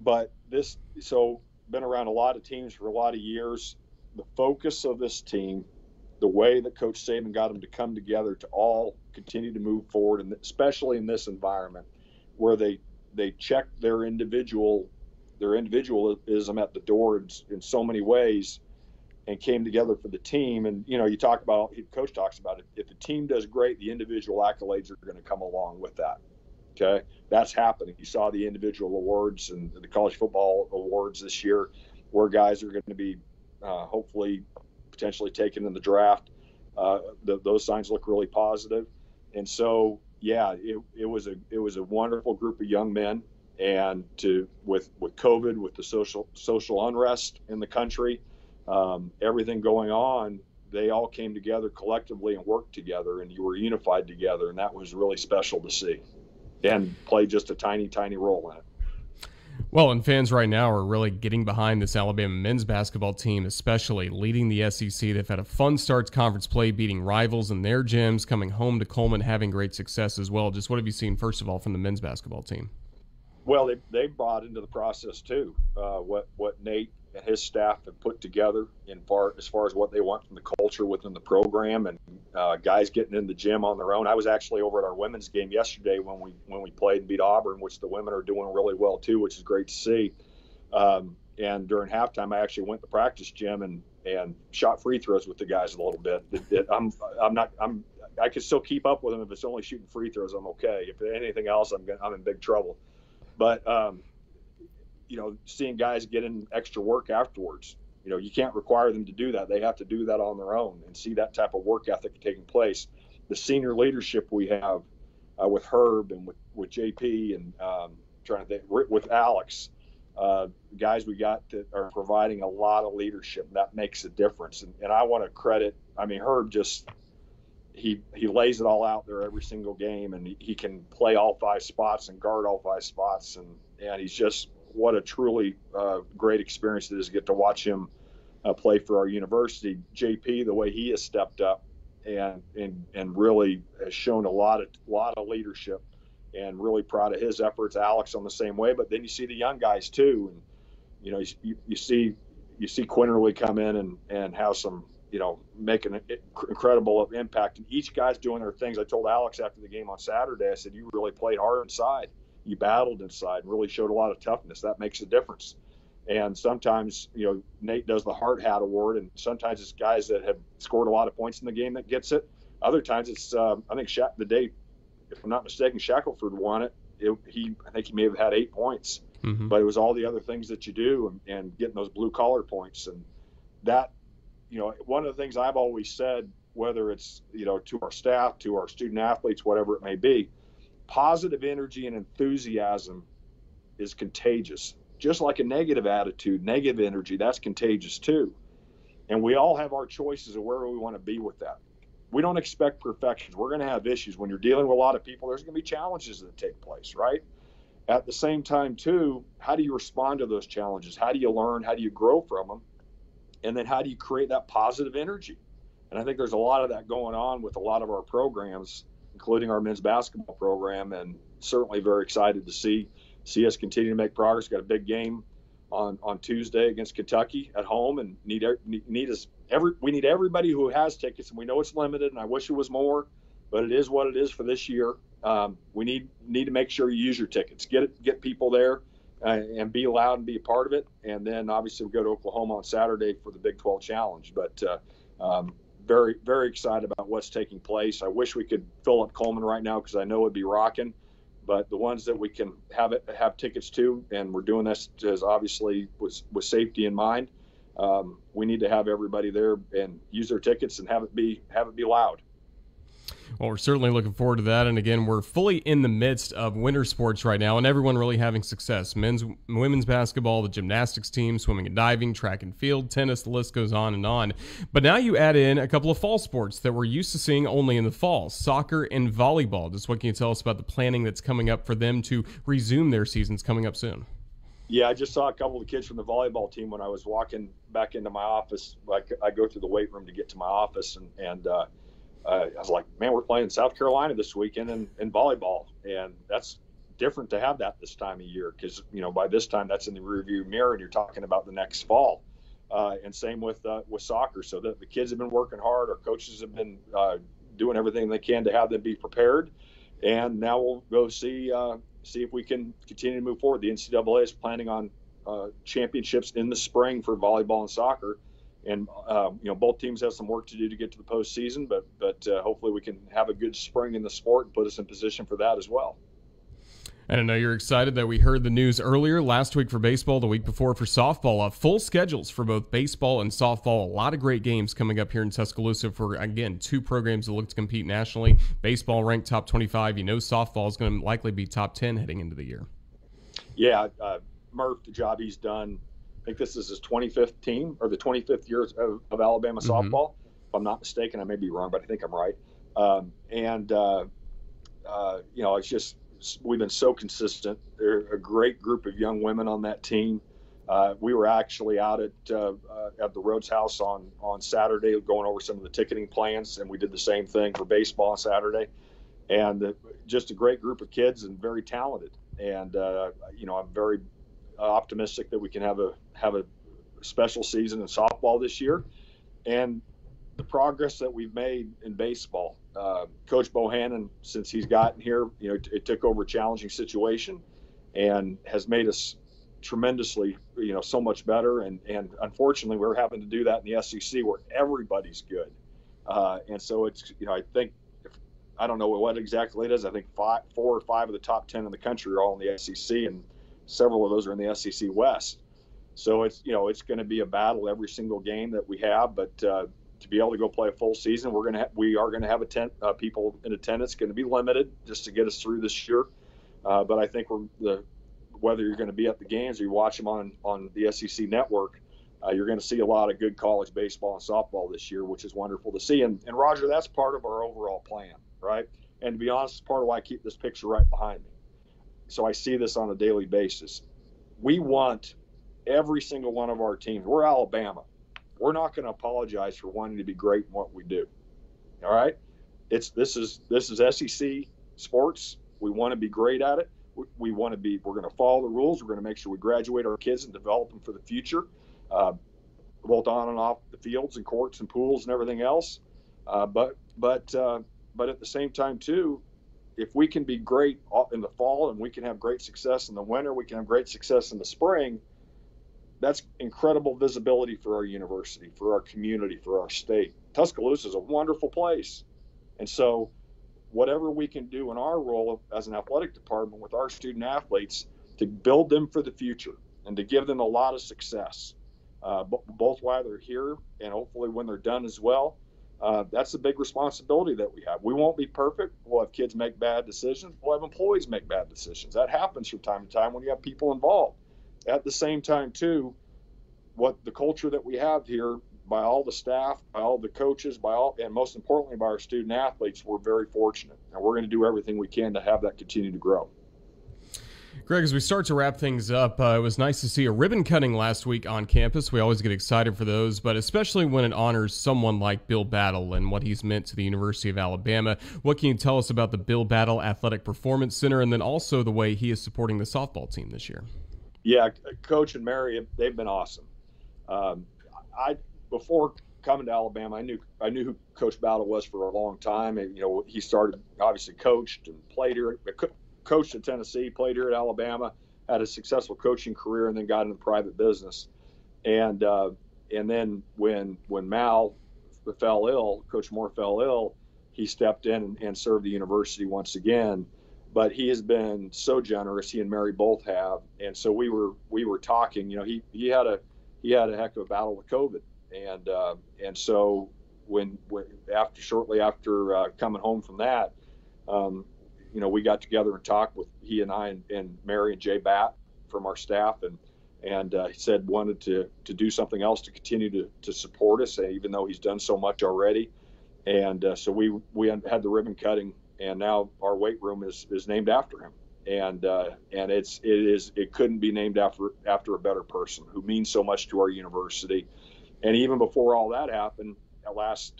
But been around a lot of teams for a lot of years. The focus of this team, the way that Coach Saban got them to come together to all continue to move forward, and especially in this environment where they check their individualism at the door in so many ways, and came together for the team. And, you know, Coach talks about it. If the team does great, the individual accolades are going to come along with that. Okay. That's happening. You saw the individual awards and the college football awards this year, where guys are going to be hopefully potentially taken in the draft. Those signs look really positive. And so, yeah, it was a wonderful group of young men. And with COVID, with the social unrest in the country, everything going on, they all came together collectively and worked together, and you were unified together, and that was really special to see, and played just a tiny, tiny role in it. Well, and fans right now are really getting behind this Alabama men's basketball team, especially leading the SEC. They've had a fun start to conference play, beating rivals in their gyms, coming home to Coleman, having great success as well. Just what have you seen, first of all, from the men's basketball team? Well, they brought into the process too what Nate and his staff have put together as far as what they want from the culture within the program, and guys getting in the gym on their own. I was actually over at our women's game yesterday when we played and beat Auburn, which the women are doing really well too, which is great to see. And during halftime, I actually went to the practice gym and shot free throws with the guys a little bit. I can still keep up with them if it's only shooting free throws. I'm okay. If anything else, I'm in big trouble. But seeing guys get in extra work afterwards, you can't require them to do that. They have to do that on their own and see that type of work ethic taking place. The senior leadership we have with Herb and with JP and trying to think with Alex, guys we got that are providing a lot of leadership. That makes a difference. And I want to credit, Herb just, he lays it all out there every single game, and he can play all 5 spots and guard all 5 spots. And he's just, what a truly great experience it is to get to watch him play for our university. JP, the way he has stepped up and really has shown a lot of leadership, and really proud of his efforts. Alex on the same way, but then you see the young guys too, and you see Quinterly come in and have some, make an incredible impact, and each guy's doing their things. I told Alex after the game on Saturday, I said, you really played hard inside. You battled inside and really showed a lot of toughness. That makes a difference. And sometimes, Nate does the Hard Hat Award, and sometimes it's guys that have scored a lot of points in the game that gets it. Other times it's, I think the day, if I'm not mistaken, Shackelford won it. I think he may have had 8 points, but it was all the other things that you do and getting those blue collar points. And that, one of the things I've always said, whether it's, to our staff, to our student athletes, whatever it may be, positive energy and enthusiasm is contagious. Just like a negative attitude, negative energy, that's contagious too. And we all have our choices of where we want to be with that. We don't expect perfection. We're going to have issues. When you're dealing with a lot of people, there's going to be challenges that take place, right? At the same time too, how do you respond to those challenges? How do you learn? How do you grow from them? And then how do you create that positive energy? And I think there's a lot of that going on with a lot of our programs, including our men's basketball program, and certainly very excited to see us continue to make progress. Got a big game on Tuesday against Kentucky at home, and we need everybody who has tickets, and we know it's limited, and I wish it was more, but it is what it is for this year. We need to make sure you use your tickets, get people there, and be loud and be a part of it. And then obviously we go to Oklahoma on Saturday for the Big 12 Challenge. But very, very excited about what's taking place. I wish we could fill up Coleman right now because I know it'd be rocking. But the ones that we can have tickets to, and we're doing this as obviously with safety in mind, we need to have everybody there and use their tickets and have it be loud. Well, we're certainly looking forward to that. And again, we're fully in the midst of winter sports right now, and everyone really having success. Women's basketball, the gymnastics team, swimming and diving, track and field, tennis, the list goes on and on. But now you add in a couple of fall sports that we're used to seeing only in the fall, soccer and volleyball. Just what can you tell us about the planning that's coming up for them to resume their seasons coming up soon? Yeah, I just saw a couple of the kids from the volleyball team when I was walking back into my office. I go through the weight room to get to my office, and I was like, man, we're playing South Carolina this weekend in volleyball. And that's different to have that this time of year because, by this time that's in the rearview mirror and you're talking about the next fall. And same with soccer. So the kids have been working hard. Our coaches have been doing everything they can to have them be prepared. And now we'll go see if we can continue to move forward. The NCAA is planning on championships in the spring for volleyball and soccer. And, both teams have some work to do to get to the postseason, but hopefully we can have a good spring in the sport and put us in position for that as well. And I know you're excited that we heard the news earlier last week for baseball, the week before for softball. Full schedules for both baseball and softball. A lot of great games coming up here in Tuscaloosa for, again, 2 programs that look to compete nationally. Baseball ranked top 25. Softball is going to likely be top 10 heading into the year. Yeah, Murph, the job he's done. I think this is his 25th team or the 25th year of Alabama softball. I'm not mistaken. I may be wrong, but I think I'm right. It's just, we've been so consistent. They're a great group of young women on that team. We were actually out at the Rhodes House on Saturday going over some of the ticketing plans, and we did the same thing for baseball on Saturday. And just a great group of kids and very talented. And I'm very optimistic that we can have a special season in softball this year. And the progress that we've made in baseball, Coach Bohannon, since he's gotten here, it took over a challenging situation and has made us tremendously, so much better. And unfortunately, we're having to do that in the SEC where everybody's good. And so it's, I think, I don't know what exactly it is. I think 4 or 5 of the top 10 in the country are all in the SEC, and several of those are in the SEC West. So it's going to be a battle every single game that we have. But to be able to go play a full season, we are going to have people in attendance. Going to be limited just to get us through this year. But I think whether you're going to be at the games or you watch them on the SEC network, you're going to see a lot of good college baseball and softball this year, which is wonderful to see. And Roger, that's part of our overall plan, right? And to be honest, it's part of why I keep this picture right behind me. So I see this on a daily basis. We want every single one of our teams. We're Alabama. We're not going to apologize for wanting to be great in what we do. All right? This is SEC sports. We want to be great at it. We're going to follow the rules. We're going to make sure we graduate our kids and develop them for the future, both on and off the fields and courts and pools and everything else. But at the same time too, if we can be great in the fall and we can have great success in the winter, we can have great success in the spring. That's incredible visibility for our university, for our community, for our state. Tuscaloosa is a wonderful place. And so whatever we can do in our role as an athletic department with our student athletes to build them for the future and to give them a lot of success, both while they're here and hopefully when they're done as well. That's a big responsibility that we have. We won't be perfect. We'll have kids make bad decisions. We'll have employees make bad decisions. That happens from time to time when you have people involved. At the same time, too, what the culture that we have here, by all the staff, by all the coaches, and most importantly, by our student athletes, we're very fortunate. And we're going to do everything we can to have that continue to grow. Greg, as we start to wrap things up, it was nice to see a ribbon cutting last week on campus. We always get excited for those, but especially when it honors someone like Bill Battle and what he's meant to the University of Alabama. What can you tell us about the Bill Battle Athletic Performance Center and then also the way he is supporting the softball team this year? Yeah, Coach and Mary, they've been awesome. Before coming to Alabama, I knew who Coach Battle was for a long time. And, he started, obviously coached and played here, coached at Tennessee, played here at Alabama, had a successful coaching career, and then got into private business. And then when Mal fell ill, Coach Moore fell ill, he stepped in and served the university once again. But he has been so generous. He and Mary both have, and so we were talking. He had a heck of a battle with COVID, and so shortly after coming home from that, we got together and talked with he and I and Mary and Jay Batt from our staff, and he said wanted to do something else to continue to support us, even though he's done so much already, and so we had the ribbon cutting. And now our weight room is named after him, and it couldn't be named after a better person who means so much to our university. And even before all that happened, last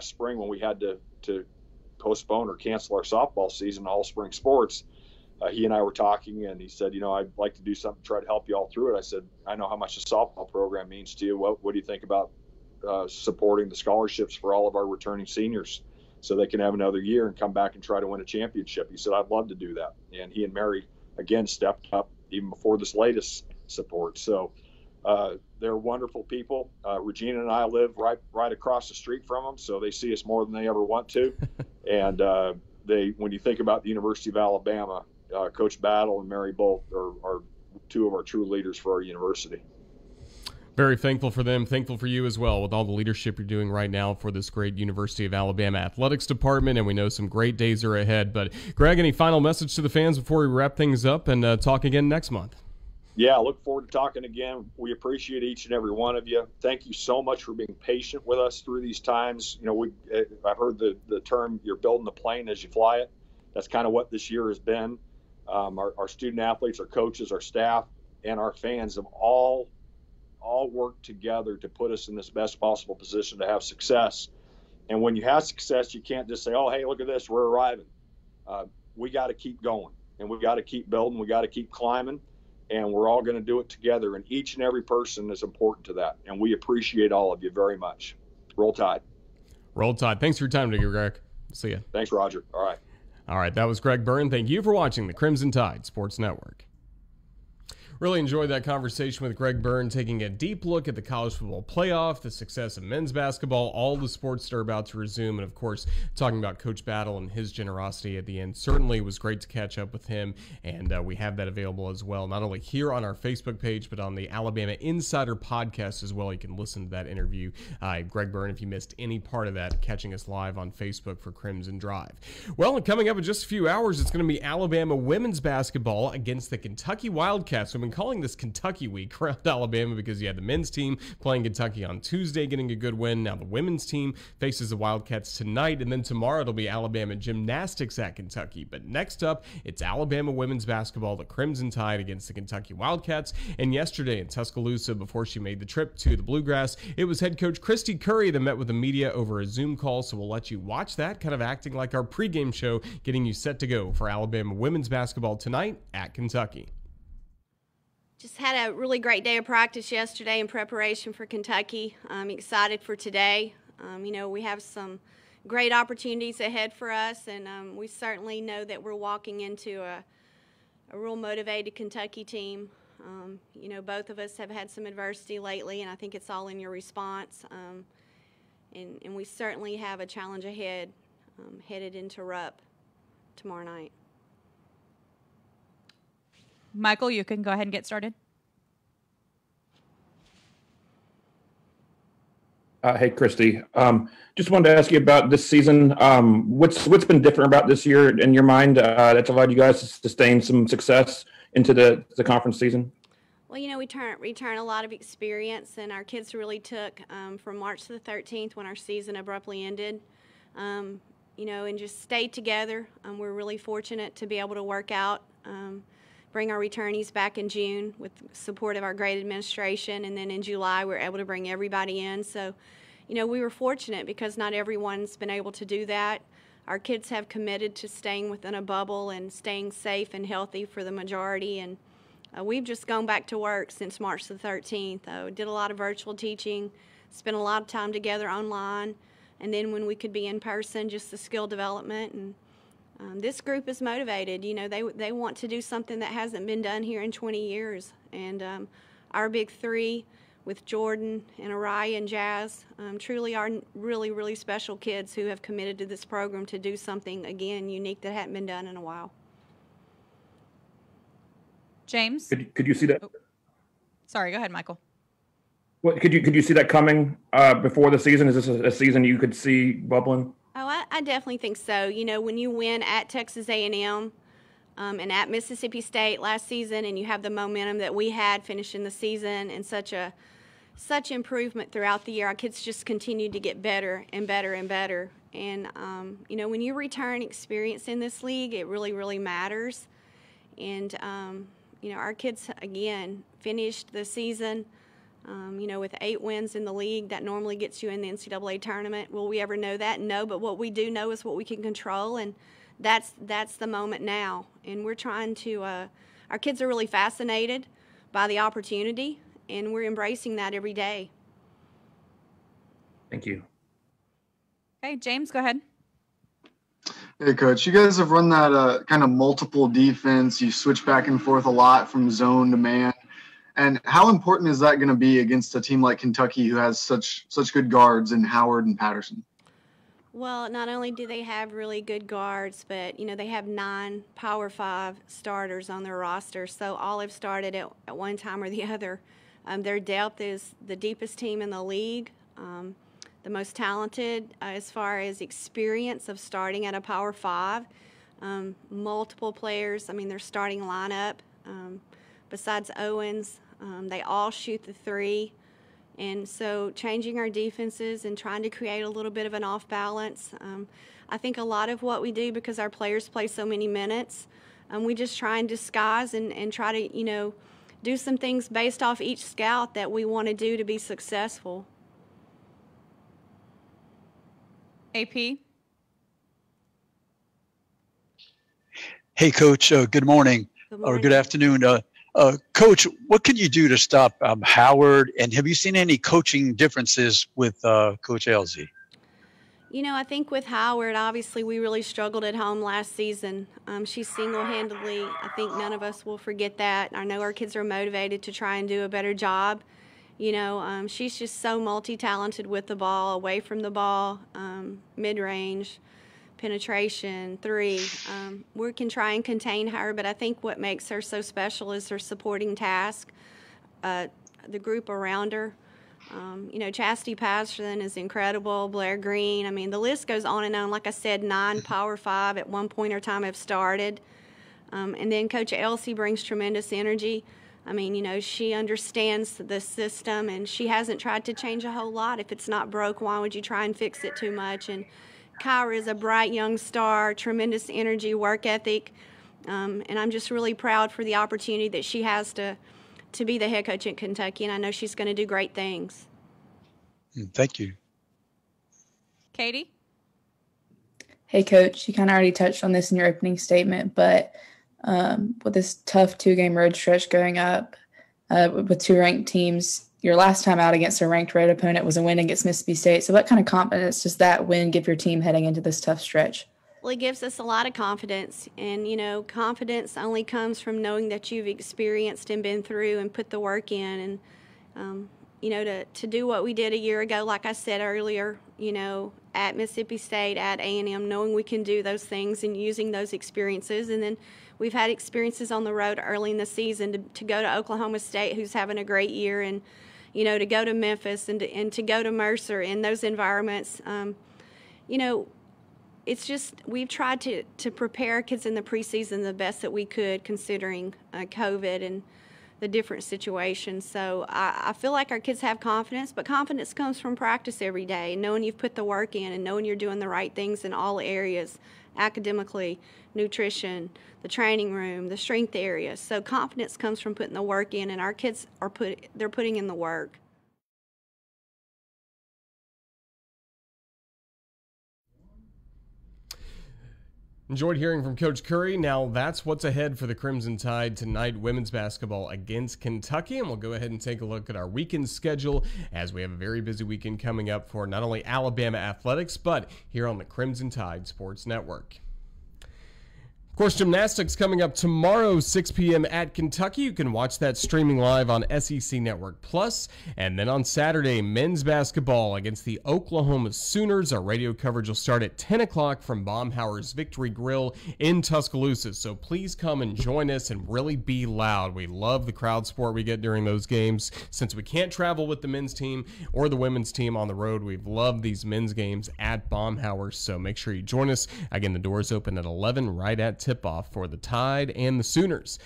spring when we had to postpone or cancel our softball season, all spring sports, he and I were talking, and he said, I'd like to do something to try to help you all through it. I said, I know how much the softball program means to you. What do you think about supporting the scholarships for all of our returning seniors, so they can have another year and come back and try to win a championship? He said, I'd love to do that. And he and Mary, again, stepped up even before this latest support. So they're wonderful people. Regina and I live right across the street from them, so they see us more than they ever want to. And when you think about the University of Alabama, Coach Battle and Mary both are two of our true leaders for our university. Very thankful for them. Thankful for you as well with all the leadership you're doing right now for this great University of Alabama athletics department, and we know some great days are ahead. But Greg, any final message to the fans before we wrap things up and talk again next month? Yeah, I look forward to talking again. We appreciate each and every one of you. Thank you so much for being patient with us through these times. You know, I've heard the term, you're building the plane as you fly it. That's kind of what this year has been. Our student athletes, our coaches, our staff, and our fans have all worked together to put us in this best possible position to have success. And when you have success, you can't just say, oh, hey, look at this, we're arriving. We got to keep going, and we got to keep building. We got to keep climbing. And we're all going to do it together. And each and every person is important to that. And we appreciate all of you very much. Roll Tide. Roll Tide. Thanks for your time today, Greg. See ya. Thanks, Roger. All right. All right, that was Greg Byrne. Thank you for watching the Crimson Tide Sports Network. Really enjoyed that conversation with Greg Byrne, taking a deep look at the college football playoff, the success of men's basketball, all the sports that are about to resume, and of course, talking about Coach Battle and his generosity at the end. Certainly was great to catch up with him, and we have that available as well, not only here on our Facebook page, but on the Alabama Insider podcast as well. You can listen to that interview. Greg Byrne, if you missed any part of that, catching us live on Facebook for Crimson Drive. Well, and coming up in just a few hours, it's going to be Alabama women's basketball against the Kentucky Wildcats. We've been calling this Kentucky week around Alabama because you had the men's team playing Kentucky on Tuesday, getting a good win. Now the women's team faces the Wildcats tonight, and then tomorrow it'll be Alabama gymnastics at Kentucky. But next up, it's Alabama women's basketball, the Crimson Tide against the Kentucky Wildcats. And yesterday in Tuscaloosa, before she made the trip to the Bluegrass, it was head coach Christy Curry that met with the media over a Zoom call. So we'll let you watch that, kind of acting like our pregame show, getting you set to go for Alabama women's basketball tonight at Kentucky. Just had a really great day of practice yesterday in preparation for Kentucky. I'm excited for today. You know, we have some great opportunities ahead for us, and we certainly know that we're walking into a real motivated Kentucky team. You know, both of us have had some adversity lately, and I think it's all in your response. And we certainly have a challenge ahead, headed into Rupp tomorrow night. Michael, you can go ahead and get started. Hey, Christy. Just wanted to ask you about this season. What's been different about this year in your mind that's allowed you guys to sustain some success into the conference season? Well, you know, we return a lot of experience, and our kids really took from March to the 13th when our season abruptly ended, you know, and just stayed together. We're really fortunate to be able to work out, bring our returnees back in June with support of our great administration, and then in July we were able to bring everybody in. So, you know, we were fortunate because not everyone's been able to do that. Our kids have committed to staying within a bubble and staying safe and healthy for the majority, and we've just gone back to work since March the 13th. Did a lot of virtual teaching, spent a lot of time together online, and then when we could be in person, just the skill development. And this group is motivated. You know, they want to do something that hasn't been done here in 20 years. And our big three with Jordan and Araya and Jazz truly are really, really special kids who have committed to this program to do something, again, unique that hadn't been done in a while. James? Could you see that? Oh. Sorry, go ahead, Michael. What could you see that coming before the season? Is this a season you could see bubbling? Oh, I definitely think so. You know, when you win at Texas A&M and at Mississippi State last season, and you have the momentum that we had finishing the season and such improvement throughout the year, our kids just continued to get better and better and better. And, you know, when you return experience in this league, it really, really matters. And, you know, our kids, again, finished the season you know, with 8 wins in the league. That normally gets you in the NCAA tournament. Will we ever know that? No, but what we do know is what we can control, and that's the moment now. And we're trying to, our kids are really fascinated by the opportunity, and we're embracing that every day. Thank you. Okay, James, go ahead. Hey, Coach, you guys have run that kind of multiple defense. You switch back and forth a lot from zone to man. And how important is that going to be against a team like Kentucky who has such good guards in Howard and Patterson? Well, not only do they have really good guards, but, you know, they have 9 Power 5 starters on their roster, so all have started at one time or the other. Their depth is the deepest team in the league, the most talented as far as experience of starting at a Power 5. Multiple players, I mean, their starting lineup. besides Owens. They all shoot the three. And so changing our defenses and trying to create a little bit of an off balance. I think a lot of what we do, because our players play so many minutes, we just try and disguise and try to, do some things based off each scout that we want to do to be successful. AP? Hey, Coach. Good morning. Or good afternoon. Coach, what can you do to stop Howard? And have you seen any coaching differences with Coach Elsie? I think with Howard, obviously we really struggled at home last season. She single-handedly, I think none of us will forget that. I know our kids are motivated to try and do a better job. She's just so multi-talented with the ball, away from the ball, mid-range, penetration, three. We can try and contain her, but I think what makes her so special is her supporting task, the group around her. Chastity Patterson is incredible, Blair Green. I mean, the list goes on and on. Like I said, 9 Power 5 at one point in time have started. And then Coach Elsie brings tremendous energy. I mean, she understands the system, and she hasn't tried to change a whole lot. If it's not broke, why would you try and fix it too much? And Kyra is a bright young star, tremendous energy, work ethic, and I'm just really proud for the opportunity that she has to be the head coach at Kentucky, and I know she's going to do great things. Thank you. Katie? Hey, Coach, you kind of already touched on this in your opening statement, but with this tough 2-game road stretch going up with 2 ranked teams, your last time out against a ranked road opponent was a win against Mississippi State. So what kind of confidence does that win give your team heading into this tough stretch? Well, it gives us a lot of confidence. And, confidence only comes from knowing that you've experienced and been through and put the work in. And, to do what we did a year ago, like I said earlier, at Mississippi State, at A&M, knowing we can do those things and using those experiences. And then we've had experiences on the road early in the season to go to Oklahoma State, who's having a great year, and to go to Memphis and to go to Mercer in those environments. It's just we've tried to prepare kids in the preseason the best that we could, considering COVID and the different situations. So I feel like our kids have confidence, but confidence comes from practice every day, knowing you've put the work in and knowing you're doing the right things in all areas, academically, nutrition, the training room, the strength areas. So confidence comes from putting the work in, and our kids they're putting in the work. Enjoyed hearing from Coach Curry. Now that's what's ahead for the Crimson Tide tonight, women's basketball against Kentucky. And we'll go ahead and take a look at our weekend schedule, as we have a very busy weekend coming up for not only Alabama athletics, but here on the Crimson Tide Sports Network. Of course, gymnastics coming up tomorrow, 6 p.m. at Kentucky. You can watch that streaming live on SEC Network Plus. And then on Saturday, men's basketball against the Oklahoma Sooners. Our radio coverage will start at 10 o'clock from Baumhauer's Victory Grill in Tuscaloosa. So please come and join us and really be loud. We love the crowd support we get during those games. Since we can't travel with the men's team or the women's team on the road, we've loved these men's games at Baumhauer's. So make sure you join us. Again, the doors open at 11 right at tip-off for the Tide and the Sooners.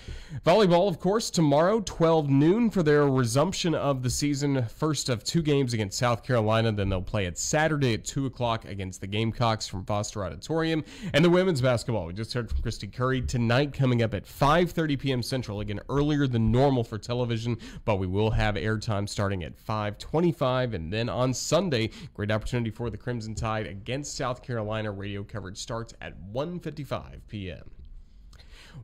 Volleyball, of course, tomorrow, 12 noon for their resumption of the season. First of 2 games against South Carolina. Then they'll play it Saturday at 2 o'clock against the Gamecocks from Foster Auditorium. And the women's basketball, we just heard from Christy Curry, tonight coming up at 5:30 p.m. Central. Again, earlier than normal for television, but we will have airtime starting at 5:25. And then on Sunday, great opportunity for the Crimson Tide against South Carolina. Radio coverage starts at 1:55 p.m.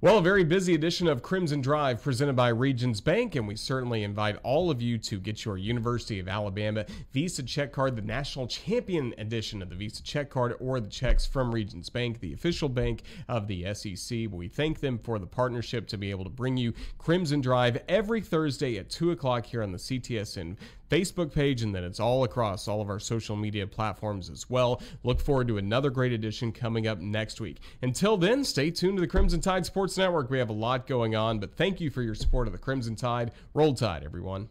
Well, a very busy edition of Crimson Drive presented by Regions Bank, and we certainly invite all of you to get your University of Alabama Visa check card, the national champion edition of the Visa check card, or the checks from Regions Bank, the official bank of the SEC. We thank them for the partnership to be able to bring you Crimson Drive every Thursday at 2 o'clock here on the CTSN Facebook page, and then it's all across all of our social media platforms as well. Look forward to another great edition coming up next week. Until then, stay tuned to the Crimson Tide Sports Network. We have a lot going on, but thank you for your support of the Crimson Tide. Roll Tide, everyone.